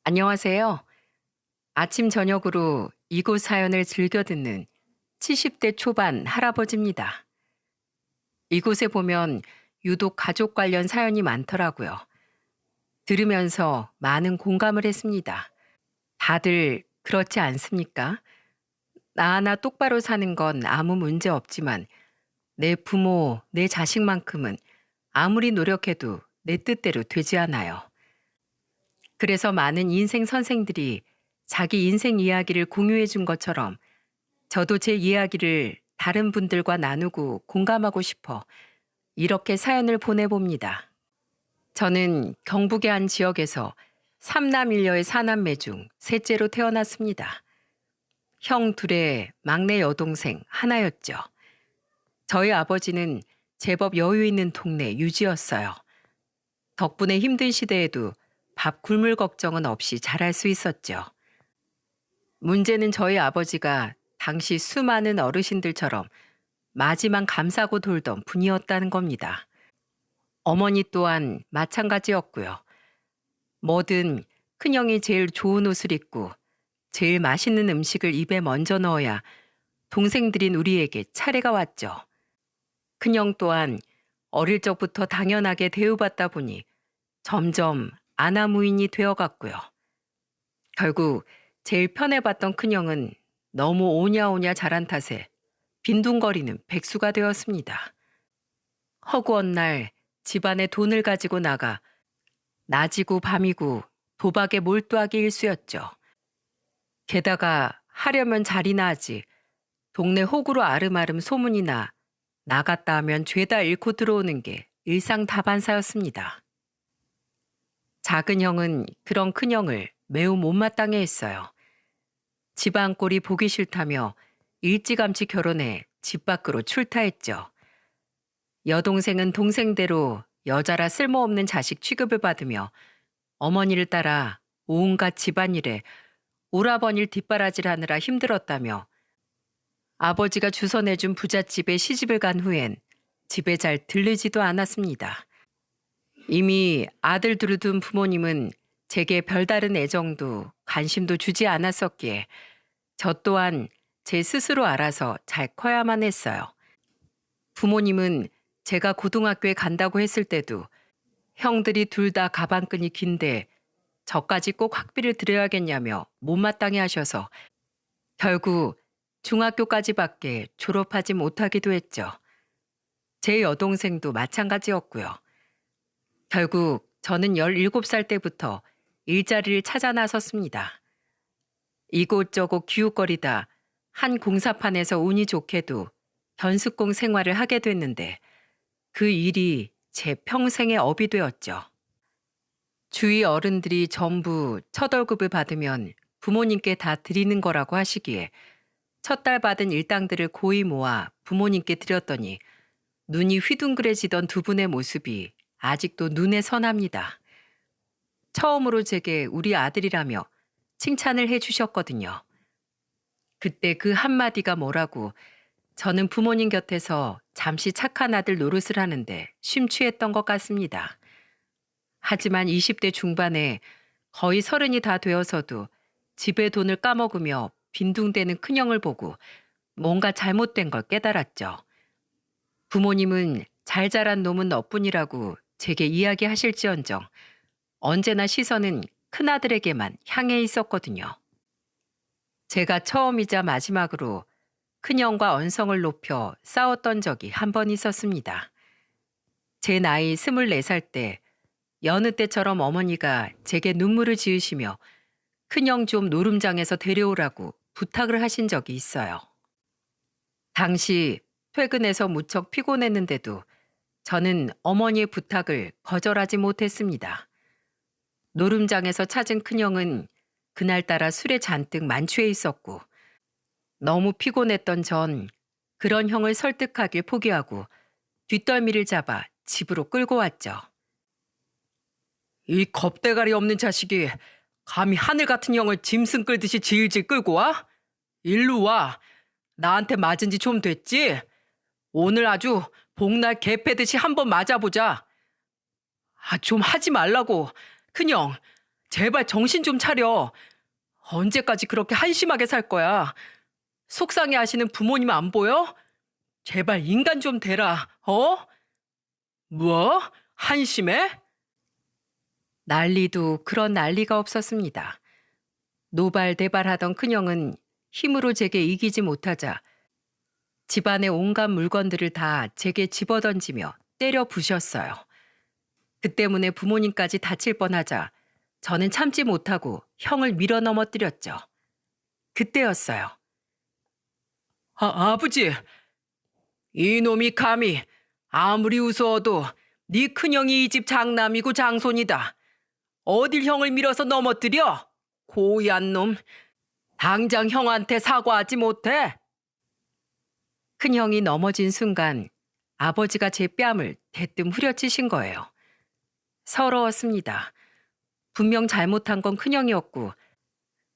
안녕하세요. 아침 저녁으로 이곳 사연을 즐겨 듣는 70대 초반 할아버지입니다. 이곳에 보면 유독 가족 관련 사연이 많더라고요. 들으면서 많은 공감을 했습니다. 다들 그렇지 않습니까? 나 하나 똑바로 사는 건 아무 문제 없지만 내 부모, 내 자식만큼은 아무리 노력해도 내 뜻대로 되지 않아요. 그래서 많은 인생 선생들이 자기 인생 이야기를 공유해 준 것처럼 저도 제 이야기를 다른 분들과 나누고 공감하고 싶어 이렇게 사연을 보내봅니다. 저는 경북의 한 지역에서 삼남일녀의 사남매 중 셋째로 태어났습니다. 형 둘의 막내 여동생 하나였죠. 저희 아버지는 제법 여유 있는 동네 유지였어요. 덕분에 힘든 시대에도 밥 굶을 걱정은 없이 잘할 수 있었죠. 문제는 저희 아버지가 당시 수많은 어르신들처럼 마지막 감사고 돌던 분이었다는 겁니다. 어머니 또한 마찬가지였고요. 뭐든 큰형이 제일 좋은 옷을 입고 제일 맛있는 음식을 입에 먼저 넣어야 동생들인 우리에게 차례가 왔죠. 큰형 또한 어릴 적부터 당연하게 대우받다 보니 점점 아나무인이 되어갔고요. 결국 제일 편해봤던 큰형은 너무 오냐오냐 잘한 탓에 빈둥거리는 백수가 되었습니다. 허구한 날 집안에 돈을 가지고 나가 낮이고 밤이고 도박에 몰두하기 일쑤였죠. 게다가 하려면 잘이나 하지 동네 호구로 아름아름 소문이 나 나갔다 하면 죄다 잃고 들어오는 게 일상다반사였습니다. 작은 형은 그런 큰형을 매우 못마땅해 했어요. 집안 꼴이 보기 싫다며 일찌감치 결혼해 집 밖으로 출타했죠. 여동생은 동생대로 여자라 쓸모없는 자식 취급을 받으며 어머니를 따라 온갖 집안일에 오라버니를 뒷바라지하느라 힘들었다며 아버지가 주선해준 부잣집에 시집을 간 후엔 집에 잘 들르지도 않았습니다. 이미 아들 둘을 둔 부모님은 제게 별다른 애정도 관심도 주지 않았었기에 저 또한 제 스스로 알아서 잘 커야만 했어요. 부모님은 제가 고등학교에 간다고 했을 때도 형들이 둘 다 가방끈이 긴데 저까지 꼭 학비를 들여야겠냐며 못마땅해 하셔서 결국 중학교까지밖에 졸업하지 못하기도 했죠. 제 여동생도 마찬가지였고요. 결국 저는 17살 때부터 일자리를 찾아 나섰습니다. 이곳저곳 기웃거리다 한 공사판에서 운이 좋게도 견습공 생활을 하게 됐는데 그 일이 제 평생의 업이 되었죠. 주위 어른들이 전부 첫 월급을 받으면 부모님께 다 드리는 거라고 하시기에 첫 달 받은 일당들을 고이 모아 부모님께 드렸더니 눈이 휘둥그레지던 두 분의 모습이 아직도 눈에 선합니다. 처음으로 제게 우리 아들이라며 칭찬을 해주셨거든요. 그때 그 한마디가 뭐라고 저는 부모님 곁에서 잠시 착한 아들 노릇을 하는데 심취했던 것 같습니다. 하지만 20대 중반에 거의 30이 다 되어서도 집에 돈을 까먹으며 빈둥대는 큰형을 보고 뭔가 잘못된 걸 깨달았죠. 부모님은 잘 자란 놈은 너뿐이라고 제게 이야기하실지언정 언제나 시선은 큰아들에게만 향해 있었거든요. 제가 처음이자 마지막으로 큰형과 언성을 높여 싸웠던 적이 한 번 있었습니다. 제 나이 24살 때 여느 때처럼 어머니가 제게 눈물을 지으시며 큰형 좀 노름장에서 데려오라고 부탁을 하신 적이 있어요. 당시 퇴근해서 무척 피곤했는데도 저는 어머니의 부탁을 거절하지 못했습니다. 노름장에서 찾은 큰형은 그날따라 술에 잔뜩 만취해 있었고 너무 피곤했던 전 그런 형을 설득하길 포기하고 뒷덜미를 잡아 집으로 끌고 왔죠. 이 겁대가리 없는 자식이 감히 하늘 같은 형을 짐승 끌듯이 질질 끌고 와? 일로 와. 나한테 맞은 지 좀 됐지? 오늘 아주 복날 개 패듯이 한번 맞아보자. 좀 하지 말라고. 큰형, 제발 정신 좀 차려. 언제까지 그렇게 한심하게 살 거야? 속상해 하시는 부모님 안 보여? 제발 인간 좀 되라, 어? 뭐? 한심해? 난리도 그런 난리가 없었습니다. 노발대발하던 큰형은 힘으로 제게 이기지 못하자 집안의 온갖 물건들을 다 제게 집어던지며 때려 부셨어요. 그 때문에 부모님까지 다칠 뻔하자 저는 참지 못하고 형을 밀어 넘어뜨렸죠. 그때였어요. 아버지, 이놈이 감히 아무리 우스워도 네 큰형이 이 집 장남이고 장손이다. 어딜 형을 밀어서 넘어뜨려? 고얀 놈. 당장 형한테 사과하지 못해? 큰형이 넘어진 순간 아버지가 제 뺨을 대뜸 후려치신 거예요. 서러웠습니다. 분명 잘못한 건 큰형이었고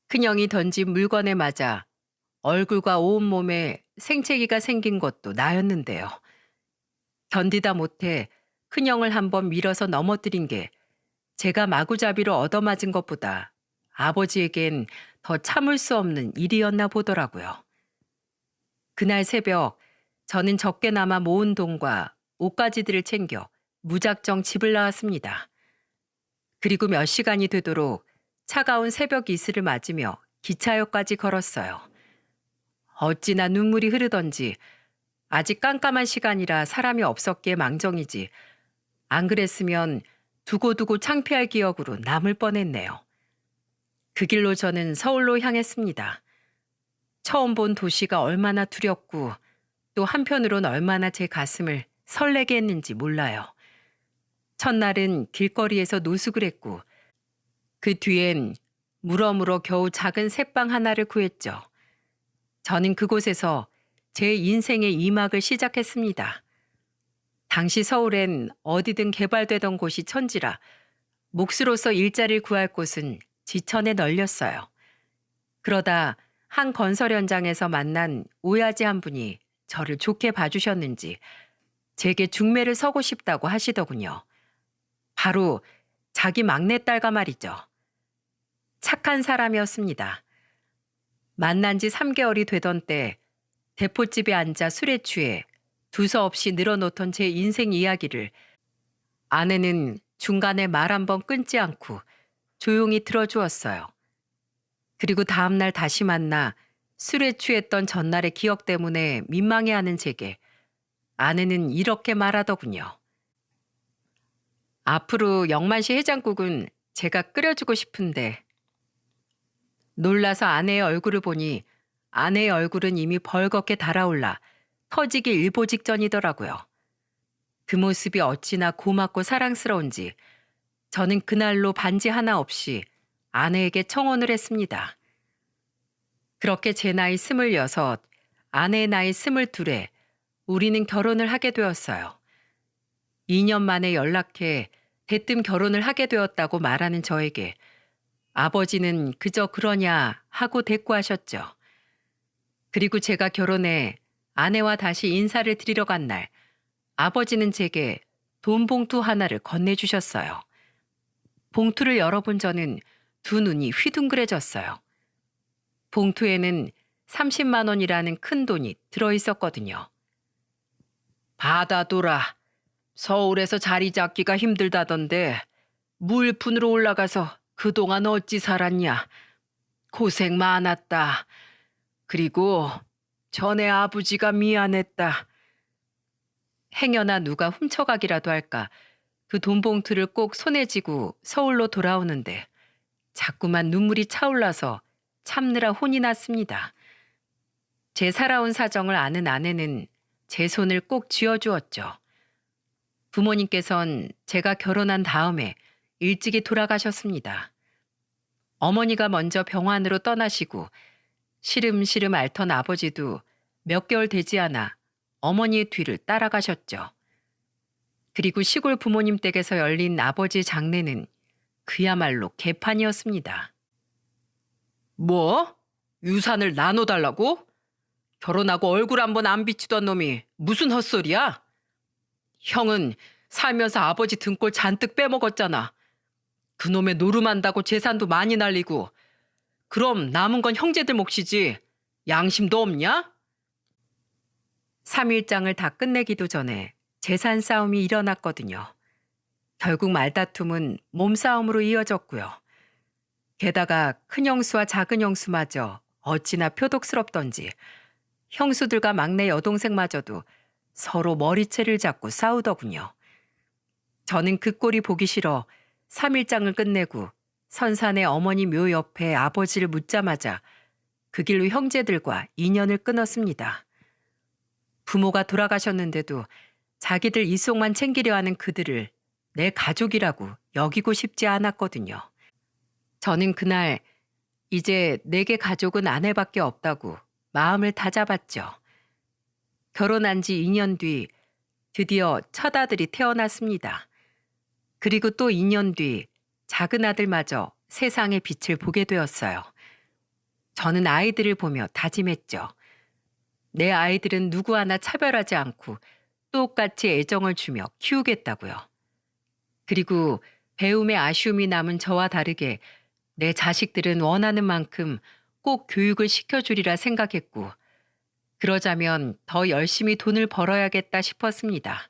큰형이 던진 물건에 맞아 얼굴과 온몸에 생채기가 생긴 것도 나였는데요. 견디다 못해 큰형을 한번 밀어서 넘어뜨린 게 제가 마구잡이로 얻어맞은 것보다 아버지에겐 더 참을 수 없는 일이었나 보더라고요. 그날 새벽 저는 적게나마 모은 돈과 옷가지들을 챙겨 무작정 집을 나왔습니다. 그리고 몇 시간이 되도록 차가운 새벽 이슬을 맞으며 기차역까지 걸었어요. 어찌나 눈물이 흐르던지 아직 깜깜한 시간이라 사람이 없었기에 망정이지 안 그랬으면 두고두고 창피할 기억으로 남을 뻔했네요. 그 길로 저는 서울로 향했습니다. 처음 본 도시가 얼마나 두렵고 또 한편으론 얼마나 제 가슴을 설레게 했는지 몰라요. 첫날은 길거리에서 노숙을 했고 그 뒤엔 물어물어 겨우 작은 새빵 하나를 구했죠. 저는 그곳에서 제 인생의 2막을 시작했습니다. 당시 서울엔 어디든 개발되던 곳이 천지라 몫으로서 일자리를 구할 곳은 지천에 널렸어요. 그러다 한 건설 현장에서 만난 오야지 한 분이 저를 좋게 봐주셨는지 제게 중매를 서고 싶다고 하시더군요. 바로 자기 막내딸과 말이죠. 착한 사람이었습니다. 만난 지 3개월이 되던 때 대포집에 앉아 술에 취해 두서없이 늘어놓던 제 인생 이야기를 아내는 중간에 말 한 번 끊지 않고 조용히 들어주었어요. 그리고 다음날 다시 만나 술에 취했던 전날의 기억 때문에 민망해하는 제게 아내는 이렇게 말하더군요. 앞으로 영만시 해장국은 제가 끓여주고 싶은데. 놀라서 아내의 얼굴을 보니 아내의 얼굴은 이미 벌겋게 달아올라 터지기 일보 직전이더라고요. 그 모습이 어찌나 고맙고 사랑스러운지 저는 그날로 반지 하나 없이 아내에게 청혼을 했습니다. 그렇게 제 나이 26, 아내의 나이 22에 우리는 결혼을 하게 되었어요. 2년 만에 연락해 대뜸 결혼을 하게 되었다고 말하는 저에게 아버지는 그저 그러냐 하고 대꾸하셨죠. 그리고 제가 결혼해 아내와 다시 인사를 드리러 간 날 아버지는 제게 돈 봉투 하나를 건네주셨어요. 봉투를 열어본 저는 두 눈이 휘둥그레졌어요. 봉투에는 30만 원이라는 큰 돈이 들어있었거든요. 받아둬라. 서울에서 자리 잡기가 힘들다던데 물분으로 올라가서 그동안 어찌 살았냐. 고생 많았다. 그리고 전에 아버지가 미안했다. 행여나 누가 훔쳐가기라도 할까 그 돈 봉투를 꼭 손에 쥐고 서울로 돌아오는데 자꾸만 눈물이 차올라서 참느라 혼이 났습니다. 제 살아온 사정을 아는 아내는 제 손을 꼭 쥐어주었죠. 부모님께선 제가 결혼한 다음에 일찍이 돌아가셨습니다. 어머니가 먼저 병환으로 떠나시고 시름시름 앓던 아버지도 몇 개월 되지 않아 어머니의 뒤를 따라가셨죠. 그리고 시골 부모님 댁에서 열린 아버지 장례는 그야말로 개판이었습니다. 뭐? 유산을 나눠달라고? 결혼하고 얼굴 한번 안 비치던 놈이 무슨 헛소리야? 형은 살면서 아버지 등골 잔뜩 빼먹었잖아. 그놈의 노름한다고 재산도 많이 날리고 그럼 남은 건 형제들 몫이지. 양심도 없냐? 3일장을 다 끝내기도 전에 재산 싸움이 일어났거든요. 결국 말다툼은 몸싸움으로 이어졌고요. 게다가 큰 형수와 작은 형수마저 어찌나 표독스럽던지 형수들과 막내 여동생마저도 서로 머리채를 잡고 싸우더군요. 저는 그 꼴이 보기 싫어 3일장을 끝내고 선산의 어머니 묘 옆에 아버지를 묻자마자 그 길로 형제들과 인연을 끊었습니다. 부모가 돌아가셨는데도 자기들 이속만 챙기려 하는 그들을 내 가족이라고 여기고 싶지 않았거든요. 저는 그날 이제 내게 가족은 아내밖에 없다고 마음을 다잡았죠. 결혼한 지 2년 뒤 드디어 첫 아들이 태어났습니다. 그리고 또 2년 뒤 작은 아들마저 세상의 빛을 보게 되었어요. 저는 아이들을 보며 다짐했죠. 내 아이들은 누구 하나 차별하지 않고 똑같이 애정을 주며 키우겠다고요. 그리고 배움에 아쉬움이 남은 저와 다르게 내 자식들은 원하는 만큼 꼭 교육을 시켜주리라 생각했고, 그러자면 더 열심히 돈을 벌어야겠다 싶었습니다.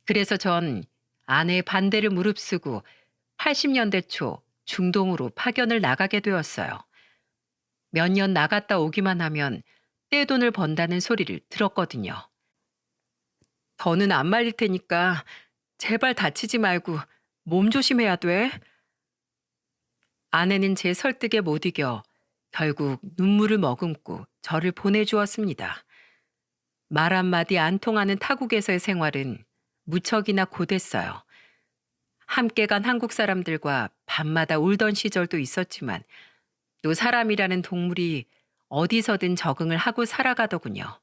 그래서 전 아내의 반대를 무릅쓰고 80년대 초 중동으로 파견을 나가게 되었어요. 몇 년 나갔다 오기만 하면 떼돈을 번다는 소리를 들었거든요. 더는 안 말릴 테니까 제발 다치지 말고 몸 조심해야 돼. 아내는 제 설득에 못 이겨 결국 눈물을 머금고 저를 보내주었습니다. 말 한마디 안 통하는 타국에서의 생활은 무척이나 고됐어요. 함께 간 한국 사람들과 밤마다 울던 시절도 있었지만 또 사람이라는 동물이 어디서든 적응을 하고 살아가더군요.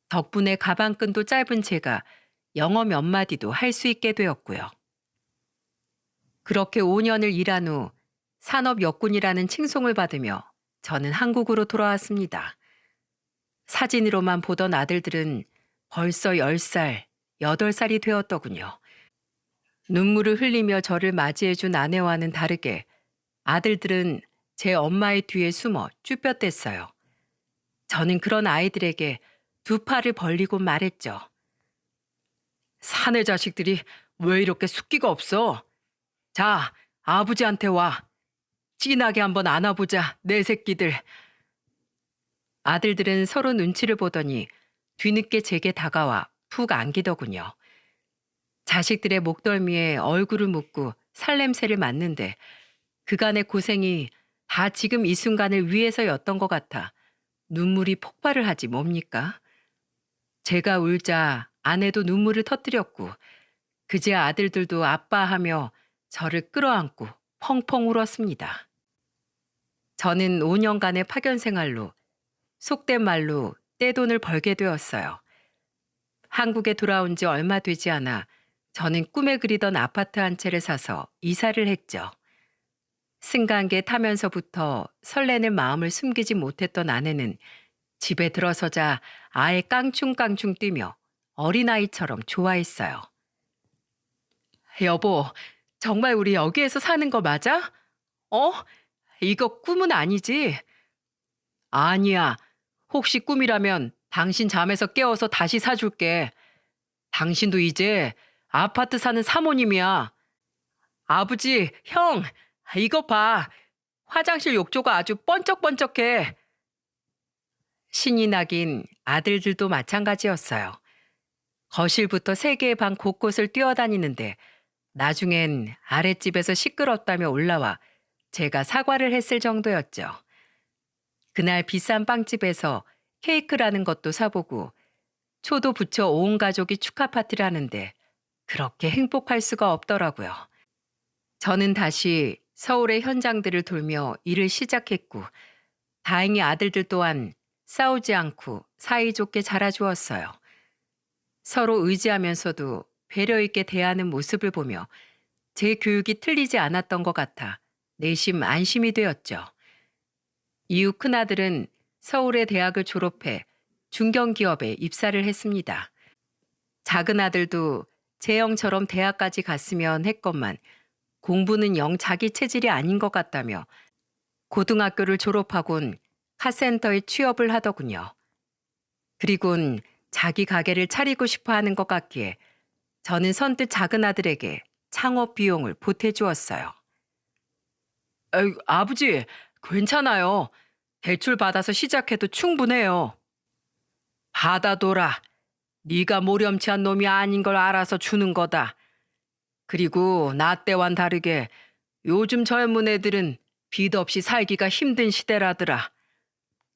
덕분에 가방끈도 짧은 제가 영어 몇 마디도 할 수 있게 되었고요. 그렇게 5년을 일한 후 산업역군이라는 칭송을 받으며 저는 한국으로 돌아왔습니다. 사진으로만 보던 아들들은 벌써 10살, 8살이 되었더군요. 눈물을 흘리며 저를 맞이해준 아내와는 다르게 아들들은 제 엄마의 뒤에 숨어 쭈뼛댔어요. 저는 그런 아이들에게 두 팔을 벌리고 말했죠. 사내 자식들이 왜 이렇게 숫기가 없어? 자, 아버지한테 와. 진하게 한번 안아보자, 내 새끼들. 아들들은 서로 눈치를 보더니 뒤늦게 제게 다가와 푹 안기더군요. 자식들의 목덜미에 얼굴을 묻고 살냄새를 맡는데 그간의 고생이 다 지금 이 순간을 위해서였던 것 같아 눈물이 폭발을 하지 뭡니까? 제가 울자 아내도 눈물을 터뜨렸고 그제 아들들도 아빠하며 저를 끌어안고 펑펑 울었습니다. 저는 5년간의 파견 생활로 속된 말로 떼돈을 벌게 되었어요. 한국에 돌아온 지 얼마 되지 않아 저는 꿈에 그리던 아파트 한 채를 사서 이사를 했죠. 승강기에 타면서부터 설레는 마음을 숨기지 못했던 아내는 집에 들어서자 아예 깡충깡충 뛰며 어린아이처럼 좋아했어요. 여보, 정말 우리 여기에서 사는 거 맞아? 어? 이거 꿈은 아니지? 아니야. 혹시 꿈이라면 당신 잠에서 깨워서 다시 사줄게. 당신도 이제 아파트 사는 사모님이야. 아버지, 형, 이거 봐. 화장실 욕조가 아주 번쩍번쩍해. 신이 나긴 아들들도 마찬가지였어요. 거실부터 3개의 방 곳곳을 뛰어다니는데 나중엔 아랫집에서 시끄럽다며 올라와 제가 사과를 했을 정도였죠. 그날 비싼 빵집에서 케이크라는 것도 사보고 초도 부쳐 온 가족이 축하 파티를 하는데 그렇게 행복할 수가 없더라고요. 저는 다시 서울의 현장들을 돌며 일을 시작했고 다행히 아들들 또한 싸우지 않고 사이좋게 자라주었어요. 서로 의지하면서도 배려 있게 대하는 모습을 보며 제 교육이 틀리지 않았던 것 같아 내심 안심이 되었죠. 이후 큰아들은 서울의 대학을 졸업해 중견기업에 입사를 했습니다. 작은 아들도 제 형처럼 대학까지 갔으면 했건만 공부는 영 자기 체질이 아닌 것 같다며 고등학교를 졸업하곤 카센터에 취업을 하더군요. 그리곤 자기 가게를 차리고 싶어 하는 것 같기에 저는 선뜻 작은 아들에게 창업 비용을 보태주었어요. 아버지, 괜찮아요. 대출 받아서 시작해도 충분해요. 받아둬라. 네가 모렴치한 놈이 아닌 걸 알아서 주는 거다. 그리고 나 때와는 다르게 요즘 젊은 애들은 빚 없이 살기가 힘든 시대라더라.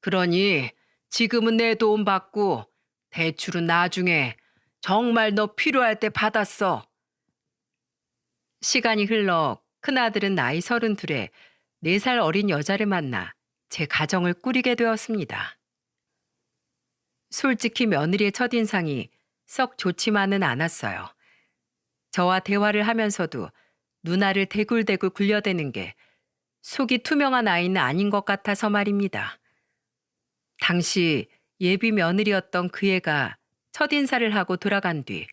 그러니 지금은 내 도움 받고 대출은 나중에 정말 너 필요할 때 받았어. 시간이 흘러 큰아들은 나이 32에 4살 어린 여자를 만나 제 가정을 꾸리게 되었습니다. 솔직히 며느리의 첫인상이 썩 좋지만은 않았어요. 저와 대화를 하면서도 누나를 대굴대굴 굴려대는 게 속이 투명한 아이는 아닌 것 같아서 말입니다. 당시 예비 며느리였던 그 애가 첫인사를 하고 돌아간 뒤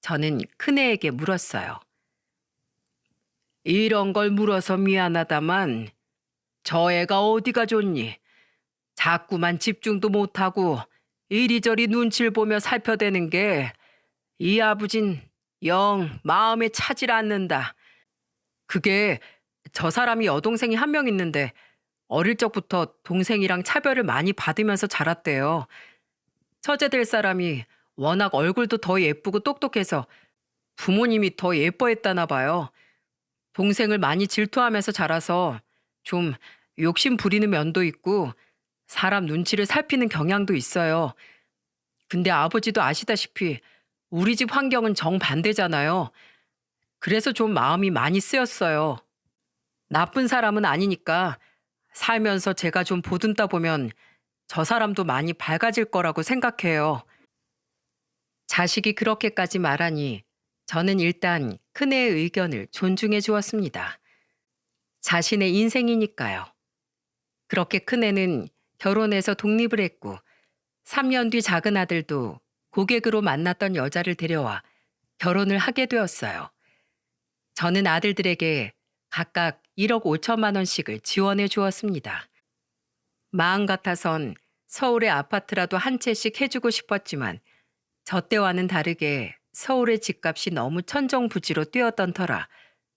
저는 큰애에게 물었어요. 이런 걸 물어서 미안하다만 저 애가 어디가 좋니? 자꾸만 집중도 못하고 이리저리 눈치를 보며 살펴대는 게 이 아버진 영 마음에 차질 않는다. 그게 저 사람이 여동생이 한 명 있는데 어릴 적부터 동생이랑 차별을 많이 받으면서 자랐대요. 처제 될 사람이 워낙 얼굴도 더 예쁘고 똑똑해서 부모님이 더 예뻐했다나 봐요. 동생을 많이 질투하면서 자라서 좀 욕심 부리는 면도 있고 사람 눈치를 살피는 경향도 있어요. 근데 아버지도 아시다시피 우리 집 환경은 정반대잖아요. 그래서 좀 마음이 많이 쓰였어요. 나쁜 사람은 아니니까 살면서 제가 좀 보듬다 보면 저 사람도 많이 밝아질 거라고 생각해요. 자식이 그렇게까지 말하니 저는 일단 큰애의 의견을 존중해 주었습니다. 자신의 인생이니까요. 그렇게 큰애는 결혼해서 독립을 했고 3년 뒤 작은 아들도 고객으로 만났던 여자를 데려와 결혼을 하게 되었어요. 저는 아들들에게 각각 1억 5천만 원씩을 지원해 주었습니다. 마음 같아선 서울의 아파트라도 한 채씩 해주고 싶었지만 저 때와는 다르게 서울의 집값이 너무 천정부지로 뛰었던 터라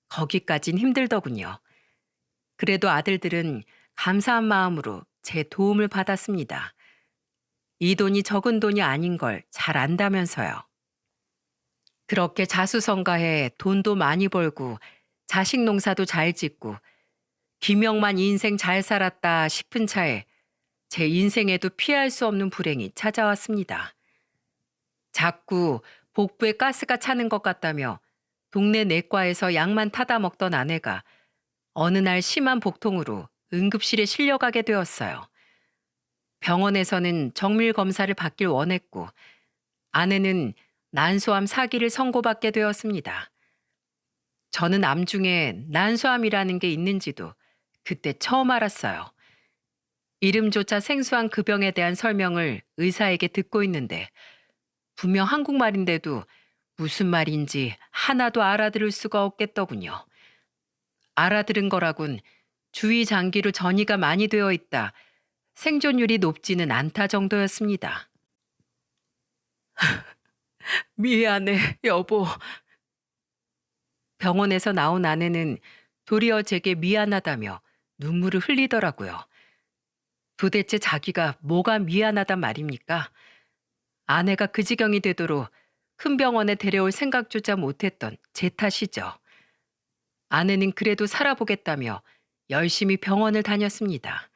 거기까진 힘들더군요. 그래도 아들들은 감사한 마음으로 제 도움을 받았습니다. 이 돈이 적은 돈이 아닌 걸 잘 안다면서요. 그렇게 자수성가해 돈도 많이 벌고 자식 농사도 잘 짓고 김영만 인생 잘 살았다 싶은 차에 제 인생에도 피할 수 없는 불행이 찾아왔습니다. 자꾸 복부에 가스가 차는 것 같다며 동네 내과에서 약만 타다 먹던 아내가 어느 날 심한 복통으로 응급실에 실려가게 되었어요. 병원에서는 정밀 검사를 받길 원했고 아내는 난소암 4기를 선고받게 되었습니다. 저는 암 중에 난소암이라는 게 있는지도 그때 처음 알았어요. 이름조차 생소한 그 병에 대한 설명을 의사에게 듣고 있는데 분명 한국말인데도 무슨 말인지 하나도 알아들을 수가 없겠더군요. 알아들은 거라곤 주위 장기로 전이가 많이 되어 있다. 생존율이 높지는 않다 정도였습니다. 미안해, 여보. 병원에서 나온 아내는 도리어 제게 미안하다며 눈물을 흘리더라고요. 도대체 자기가 뭐가 미안하단 말입니까? 아내가 그 지경이 되도록 큰 병원에 데려올 생각조차 못했던 제 탓이죠. 아내는 그래도 살아보겠다며 열심히 병원을 다녔습니다.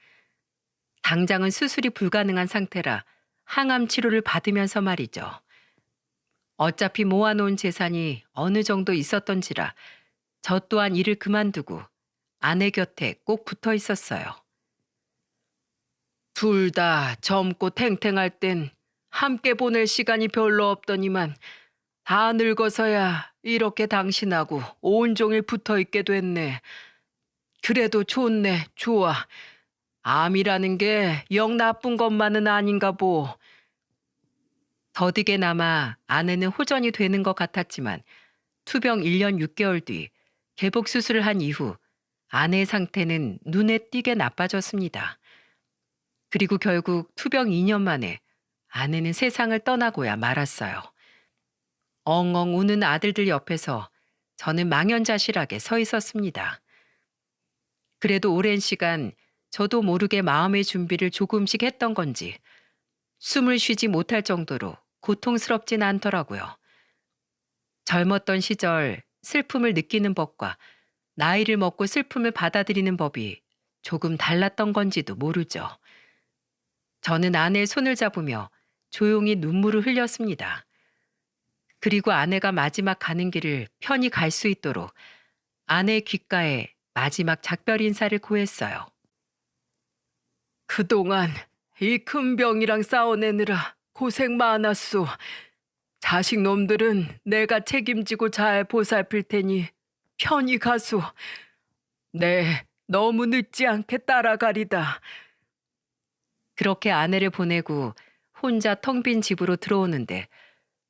당장은 수술이 불가능한 상태라 항암 치료를 받으면서 말이죠. 어차피 모아놓은 재산이 어느 정도 있었던지라 저 또한 일을 그만두고 아내 곁에 꼭 붙어 있었어요. 둘 다 젊고 탱탱할 땐 함께 보낼 시간이 별로 없더니만 다 늙어서야 이렇게 당신하고 온종일 붙어 있게 됐네. 그래도 좋네, 좋아. 암이라는 게 영 나쁜 것만은 아닌가 보. 더디게나마 아내는 호전이 되는 것 같았지만 투병 1년 6개월 뒤 개복 수술을 한 이후 아내의 상태는 눈에 띄게 나빠졌습니다. 그리고 결국 투병 2년 만에 아내는 세상을 떠나고야 말았어요. 엉엉 우는 아들들 옆에서 저는 망연자실하게 서 있었습니다. 그래도 오랜 시간 저도 모르게 마음의 준비를 조금씩 했던 건지 숨을 쉬지 못할 정도로 고통스럽진 않더라고요. 젊었던 시절 슬픔을 느끼는 법과 나이를 먹고 슬픔을 받아들이는 법이 조금 달랐던 건지도 모르죠. 저는 아내의 손을 잡으며 조용히 눈물을 흘렸습니다. 그리고 아내가 마지막 가는 길을 편히 갈 수 있도록 아내의 귓가에 마지막 작별 인사를 고했어요. 그동안 이 큰 병이랑 싸워내느라 고생 많았소. 자식 놈들은 내가 책임지고 잘 보살필 테니 편히 가소. 네, 너무 늦지 않게 따라가리다. 그렇게 아내를 보내고 혼자 텅 빈 집으로 들어오는데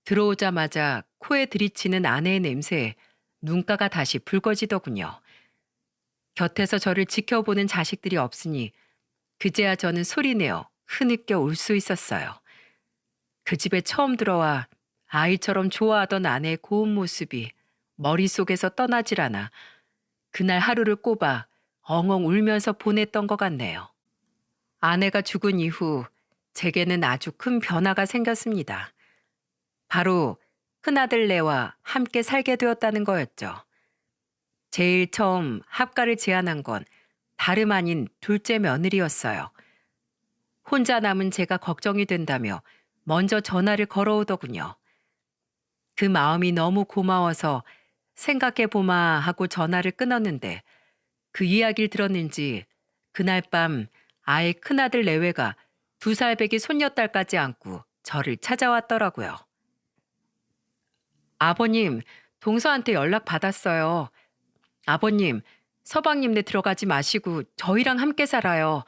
들어오자마자 코에 들이치는 아내의 냄새에 눈가가 다시 붉어지더군요. 곁에서 저를 지켜보는 자식들이 없으니 그제야 저는 소리내어 흐느껴 울 수 있었어요. 그 집에 처음 들어와 아이처럼 좋아하던 아내의 고운 모습이 머릿속에서 떠나질 않아 그날 하루를 꼽아 엉엉 울면서 보냈던 것 같네요. 아내가 죽은 이후 제게는 아주 큰 변화가 생겼습니다. 바로 큰아들 레와 함께 살게 되었다는 거였죠. 제일 처음 합가를 제안한 건 다름 아닌 둘째 며느리였어요. 혼자 남은 제가 걱정이 된다며 먼저 전화를 걸어오더군요. 그 마음이 너무 고마워서 생각해보마 하고 전화를 끊었는데 그 이야기를 들었는지 그날 밤 아예 큰아들 내외가 2살배기 손녀딸까지 안고 저를 찾아왔더라고요. 아버님, 동서한테 연락 받았어요. 아버님, 서방님네 들어가지 마시고 저희랑 함께 살아요.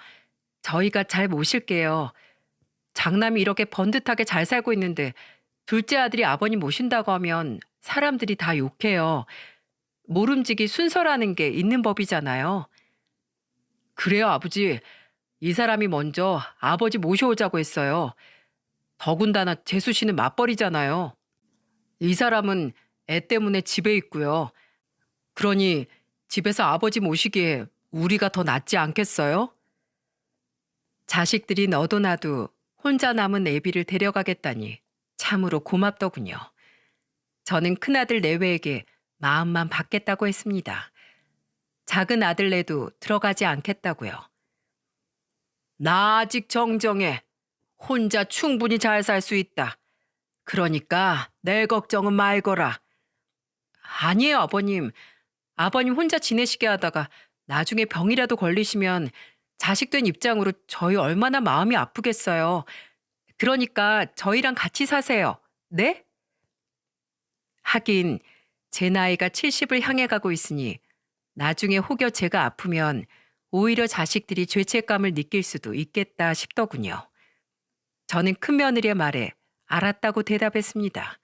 저희가 잘 모실게요. 장남이 이렇게 번듯하게 잘 살고 있는데 둘째 아들이 아버님 모신다고 하면 사람들이 다 욕해요. 모름지기 순서라는 게 있는 법이잖아요. 그래요, 아버지. 이 사람이 먼저 아버지 모셔오자고 했어요. 더군다나 재수 씨는 맞벌이잖아요. 이 사람은 애 때문에 집에 있고요. 그러니 집에서 아버지 모시기에 우리가 더 낫지 않겠어요? 자식들이 너도 나도 혼자 남은 애비를 데려가겠다니 참으로 고맙더군요. 저는 큰아들 내외에게 마음만 받겠다고 했습니다. 작은 아들네도 들어가지 않겠다고요. 나 아직 정정해. 혼자 충분히 잘 살 수 있다. 그러니까 내 걱정은 말거라. 아니에요, 아버님. 아버님 혼자 지내시게 하다가 나중에 병이라도 걸리시면 자식된 입장으로 저희 얼마나 마음이 아프겠어요. 그러니까 저희랑 같이 사세요. 네? 하긴 제 나이가 70을 향해 가고 있으니 나중에 혹여 제가 아프면 오히려 자식들이 죄책감을 느낄 수도 있겠다 싶더군요. 저는 큰며느리의 말에 알았다고 대답했습니다.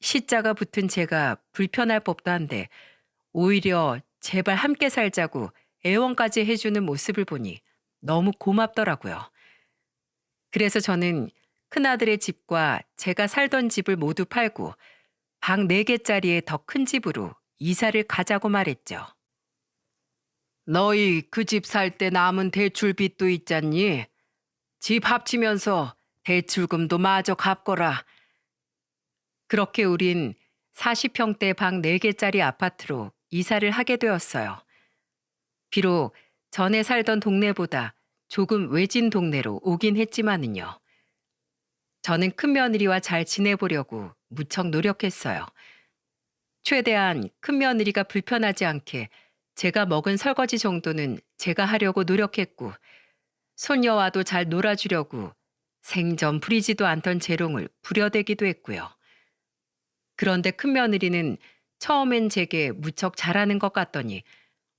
시자가 붙은 제가 불편할 법도 한데 오히려 제발 함께 살자고 애원까지 해주는 모습을 보니 너무 고맙더라고요. 그래서 저는 큰아들의 집과 제가 살던 집을 모두 팔고 방 4개짜리의 더 큰 집으로 이사를 가자고 말했죠. 너희 그 집 살 때 남은 대출빚도 있잖니? 집 합치면서 대출금도 마저 갚거라. 그렇게 우린 40평대 방 4개짜리 아파트로 이사를 하게 되었어요. 비록 전에 살던 동네보다 조금 외진 동네로 오긴 했지만은요. 저는 큰며느리와 잘 지내보려고 무척 노력했어요. 최대한 큰며느리가 불편하지 않게 제가 먹은 설거지 정도는 제가 하려고 노력했고 손녀와도 잘 놀아주려고 생전 부리지도 않던 재롱을 부려대기도 했고요. 그런데 큰며느리는 처음엔 제게 무척 잘하는 것 같더니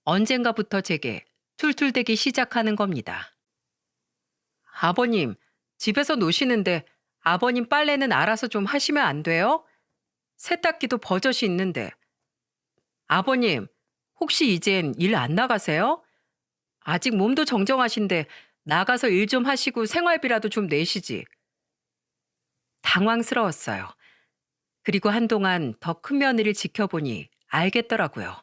언젠가부터 제게 툴툴대기 시작하는 겁니다. 아버님, 집에서 노시는데 아버님 빨래는 알아서 좀 하시면 안 돼요? 세탁기도 버젓이 있는데. 아버님, 혹시 이젠 일 안 나가세요? 아직 몸도 정정하신데 나가서 일 좀 하시고 생활비라도 좀 내시지. 당황스러웠어요. 그리고 한동안 더 큰 며느리를 지켜보니 알겠더라고요.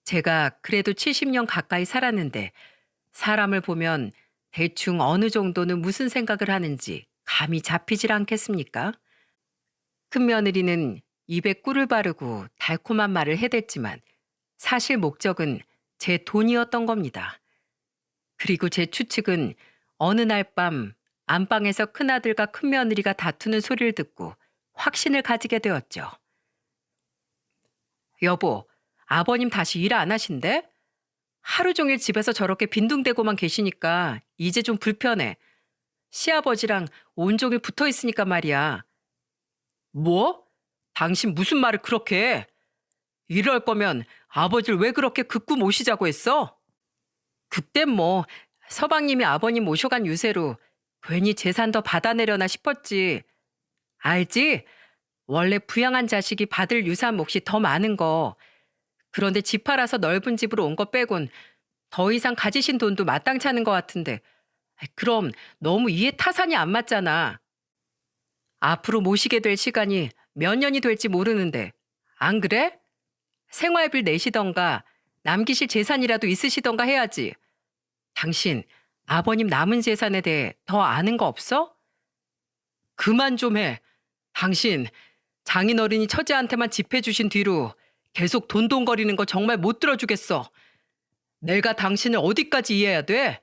제가 그래도 70년 가까이 살았는데 사람을 보면 대충 어느 정도는 무슨 생각을 하는지 감이 잡히질 않겠습니까? 큰 며느리는 입에 꿀을 바르고 달콤한 말을 해댔지만 사실 목적은 제 돈이었던 겁니다. 그리고 제 추측은 어느 날 밤 안방에서 큰아들과 큰며느리가 다투는 소리를 듣고 확신을 가지게 되었죠. 여보, 아버님 다시 일 안 하신대? 하루 종일 집에서 저렇게 빈둥대고만 계시니까 이제 좀 불편해. 시아버지랑 온종일 붙어 있으니까 말이야. 뭐? 당신 무슨 말을 그렇게 해? 이럴 거면 아버지를 왜 그렇게 극구 모시자고 했어? 그땐 뭐 서방님이 아버님 모셔간 유세로 괜히 재산 더 받아내려나 싶었지. 알지? 원래 부양한 자식이 받을 유산 몫이 더 많은 거. 그런데 집 팔아서 넓은 집으로 온 거 빼곤 더 이상 가지신 돈도 마땅치 않은 것 같은데. 그럼 너무 이해 타산이 안 맞잖아. 앞으로 모시게 될 시간이 몇 년이 될지 모르는데. 안 그래? 생활비를 내시던가 남기실 재산이라도 있으시던가 해야지. 당신 아버님 남은 재산에 대해 더 아는 거 없어? 그만 좀 해. 당신 장인어른이 처제한테만 집해 주신 뒤로 계속 돈돈거리는 거 정말 못 들어주겠어. 내가 당신을 어디까지 이해해야 돼?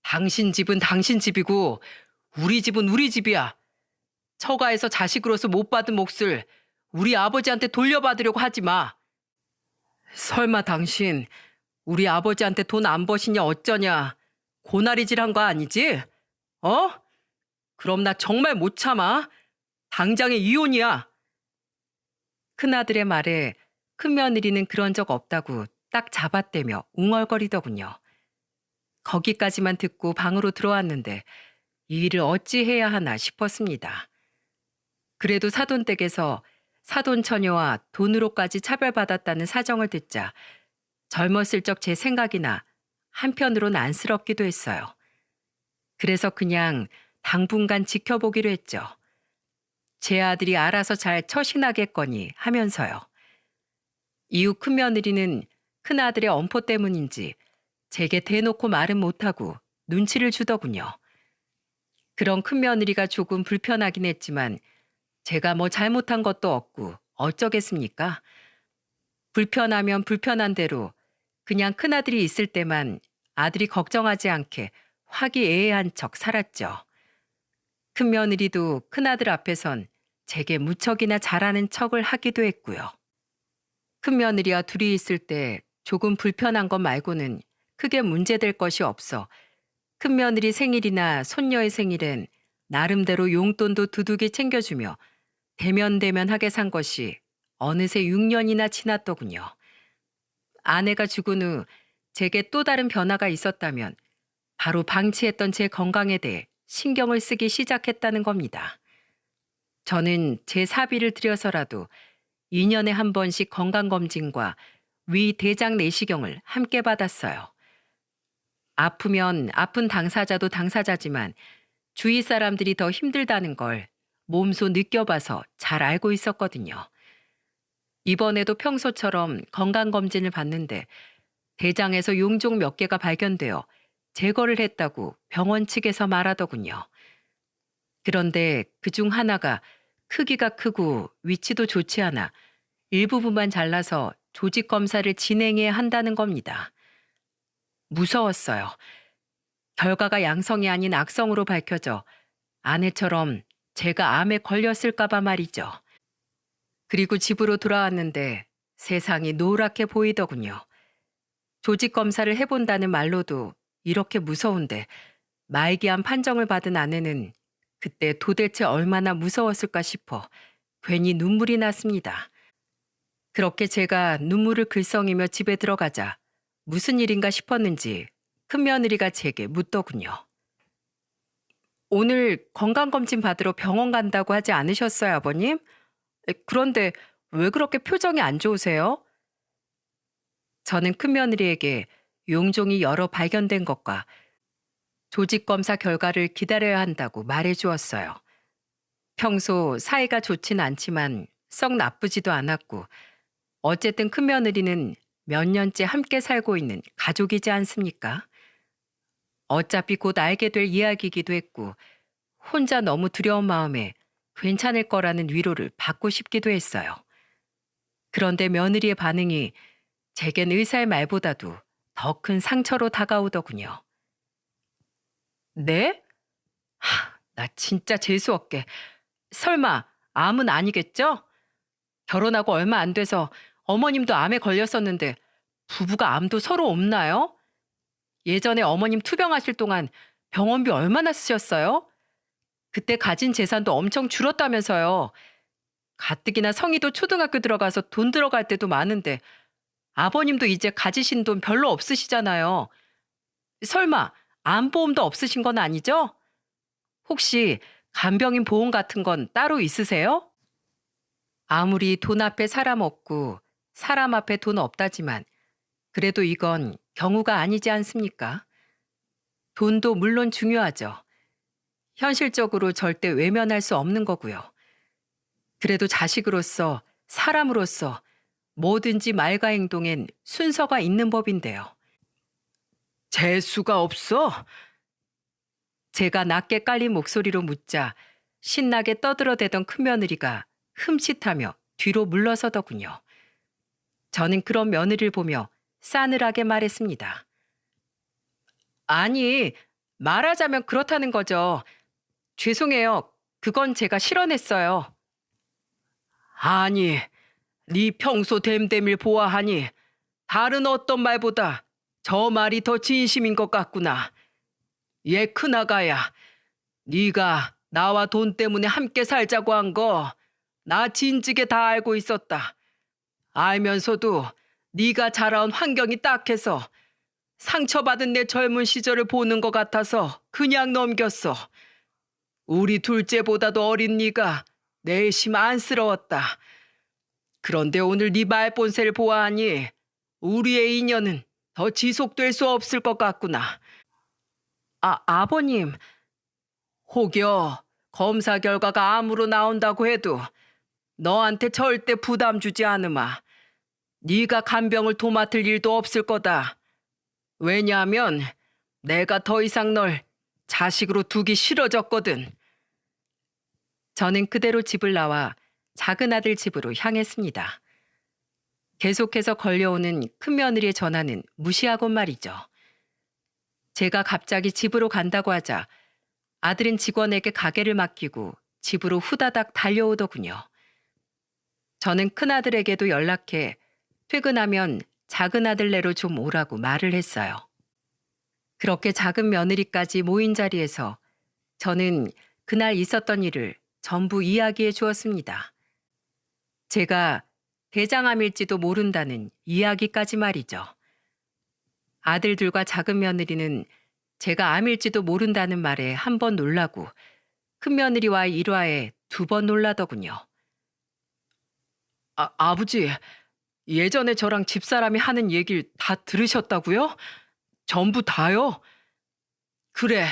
당신 집은 당신 집이고 우리 집은 우리 집이야. 처가에서 자식으로서 못 받은 몫을 우리 아버지한테 돌려받으려고 하지 마. 설마 당신 우리 아버지한테 돈 안 버시냐 어쩌냐 고나리질한 거 아니지? 어? 그럼 나 정말 못 참아. 당장에 이혼이야. 큰아들의 말에 큰며느리는 그런 적 없다고 딱 잡아떼며 웅얼거리더군요. 거기까지만 듣고 방으로 들어왔는데 이 일을 어찌 해야 하나 싶었습니다. 그래도 사돈댁에서 사돈처녀와 돈으로까지 차별받았다는 사정을 듣자 젊었을 적 제 생각이나 한편으론 안쓰럽기도 했어요. 그래서 그냥 당분간 지켜보기로 했죠. 제 아들이 알아서 잘 처신하겠거니 하면서요. 이후 큰며느리는 큰아들의 엄포 때문인지 제게 대놓고 말은 못하고 눈치를 주더군요. 그런 큰며느리가 조금 불편하긴 했지만 제가 뭐 잘못한 것도 없고 어쩌겠습니까? 불편하면 불편한 대로 그냥 큰아들이 있을 때만 아들이 걱정하지 않게 화기애애한 척 살았죠. 큰며느리도 큰아들 앞에선 제게 무척이나 잘하는 척을 하기도 했고요. 큰며느리와 둘이 있을 때 조금 불편한 것 말고는 크게 문제될 것이 없어 큰며느리 생일이나 손녀의 생일엔 나름대로 용돈도 두둑이 챙겨주며 대면대면하게 산 것이 어느새 6년이나 지났더군요. 아내가 죽은 후 제게 또 다른 변화가 있었다면 바로 방치했던 제 건강에 대해 신경을 쓰기 시작했다는 겁니다. 저는 제 사비를 들여서라도 2년에 한 번씩 건강검진과 위 대장 내시경을 함께 받았어요. 아프면 아픈 당사자도 당사자지만 주위 사람들이 더 힘들다는 걸 몸소 느껴봐서 잘 알고 있었거든요. 이번에도 평소처럼 건강검진을 받는데 대장에서 용종 몇 개가 발견되어 제거를 했다고 병원 측에서 말하더군요. 그런데 그중 하나가 크기가 크고 위치도 좋지 않아 일부분만 잘라서 조직 검사를 진행해야 한다는 겁니다. 무서웠어요. 결과가 양성이 아닌 악성으로 밝혀져 아내처럼 제가 암에 걸렸을까봐 말이죠. 그리고 집으로 돌아왔는데 세상이 노랗게 보이더군요. 조직 검사를 해본다는 말로도 이렇게 무서운데 말기암 판정을 받은 아내는 그때 도대체 얼마나 무서웠을까 싶어 괜히 눈물이 났습니다. 그렇게 제가 눈물을 글썽이며 집에 들어가자 무슨 일인가 싶었는지 큰며느리가 제게 묻더군요. 오늘 건강검진 받으러 병원 간다고 하지 않으셨어요, 아버님? 그런데 왜 그렇게 표정이 안 좋으세요? 저는 큰며느리에게 용종이 여러 발견된 것과 조직검사 결과를 기다려야 한다고 말해 주었어요. 평소 사이가 좋진 않지만 썩 나쁘지도 않았고, 어쨌든 큰며느리는 몇 년째 함께 살고 있는 가족이지 않습니까? 어차피 곧 알게 될 이야기이기도 했고, 혼자 너무 두려운 마음에 괜찮을 거라는 위로를 받고 싶기도 했어요. 그런데 며느리의 반응이 제겐 의사의 말보다도 더 큰 상처로 다가오더군요. 네? 나 진짜 재수없게. 설마 암은 아니겠죠? 결혼하고 얼마 안 돼서 어머님도 암에 걸렸었는데 부부가 암도 서로 없나요? 예전에 어머님 투병하실 동안 병원비 얼마나 쓰셨어요? 그때 가진 재산도 엄청 줄었다면서요. 가뜩이나 성희도 초등학교 들어가서 돈 들어갈 때도 많은데 아버님도 이제 가지신 돈 별로 없으시잖아요. 설마 암보험도 없으신 건 아니죠? 혹시 간병인 보험 같은 건 따로 있으세요? 아무리 돈 앞에 사람 없고 사람 앞에 돈 없다지만 그래도 이건 경우가 아니지 않습니까? 돈도 물론 중요하죠. 현실적으로 절대 외면할 수 없는 거고요. 그래도 자식으로서, 사람으로서 뭐든지 말과 행동엔 순서가 있는 법인데요. 재수가 없어? 제가 낮게 깔린 목소리로 묻자 신나게 떠들어대던 큰며느리가 흠칫하며 뒤로 물러서더군요. 저는 그런 며느리를 보며 싸늘하게 말했습니다. 아니, 말하자면 그렇다는 거죠. 죄송해요. 그건 제가 실언했어요. 아니, 네 평소 됨됨이를 보아하니 다른 어떤 말보다 저 말이 더 진심인 것 같구나. 얘 큰아가야, 네가 나와 돈 때문에 함께 살자고 한 거 나 진즉에 다 알고 있었다. 알면서도 네가 자라온 환경이 딱해서 상처받은 내 젊은 시절을 보는 것 같아서 그냥 넘겼어. 우리 둘째보다도 어린 네가 내심 안쓰러웠다. 그런데 오늘 네 말본새를 보아하니 우리의 인연은 더 지속될 수 없을 것 같구나. 아버님. 혹여 검사 결과가 암으로 나온다고 해도 너한테 절대 부담 주지 않으마. 네가 간병을 도맡을 일도 없을 거다. 왜냐하면 내가 더 이상 널 자식으로 두기 싫어졌거든. 저는 그대로 집을 나와 작은 아들 집으로 향했습니다. 계속해서 걸려오는 큰며느리의 전화는 무시하곤 말이죠. 제가 갑자기 집으로 간다고 하자 아들은 직원에게 가게를 맡기고 집으로 후다닥 달려오더군요. 저는 큰아들에게도 연락해 퇴근하면 작은 아들네로 좀 오라고 말을 했어요. 그렇게 작은 며느리까지 모인 자리에서 저는 그날 있었던 일을 전부 이야기해 주었습니다. 제가 대장암일지도 모른다는 이야기까지 말이죠. 아들들과 작은 며느리는 제가 암일지도 모른다는 말에 한 번 놀라고 큰며느리와의 일화에 2번 놀라더군요. 아버지, 예전에 저랑 집사람이 하는 얘기를 다 들으셨다고요? 전부 다요? 그래.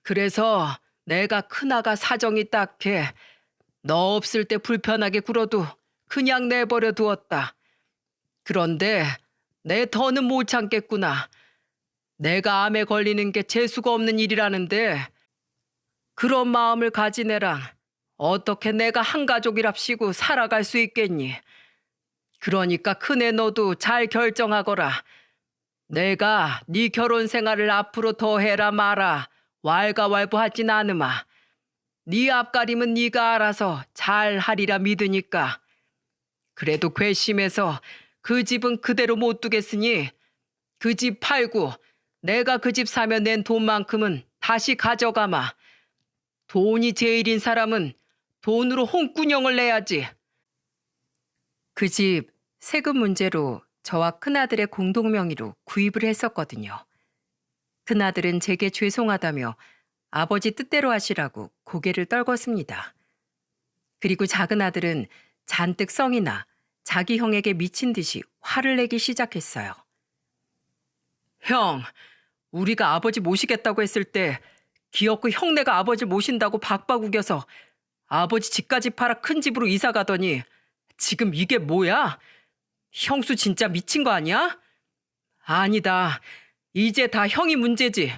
그래서 내가 큰아가 사정이 딱해. 너 없을 때 불편하게 굴어도 그냥 내버려 두었다. 그런데 내 더는 못 참겠구나. 내가 암에 걸리는 게 재수가 없는 일이라는데 그런 마음을 가진 애랑 어떻게 내가 한 가족이랍시고 살아갈 수 있겠니? 그러니까 큰애 너도 잘 결정하거라. 내가 네 결혼 생활을 앞으로 더 해라 마라 왈가왈부하진 않으마. 네 앞가림은 네가 알아서 잘 하리라 믿으니까. 그래도 괘씸해서 그 집은 그대로 못 두겠으니 그 집 팔고 내가 그 집 사면 낸 돈만큼은 다시 가져가마. 돈이 제일인 사람은 돈으로 홍군형을 내야지. 그 집 세금 문제로 저와 큰아들의 공동명의로 구입을 했었거든요. 큰아들은 제게 죄송하다며 아버지 뜻대로 하시라고 고개를 떨궜습니다. 그리고 작은 아들은 잔뜩 성이 나 자기 형에게 미친 듯이 화를 내기 시작했어요. 형, 우리가 아버지 모시겠다고 했을 때 기어코 형네가 아버지 모신다고 박박우겨서 아버지 집까지 팔아 큰 집으로 이사 가더니 지금 이게 뭐야? 형수 진짜 미친 거 아니야? 아니다. 이제 다 형이 문제지.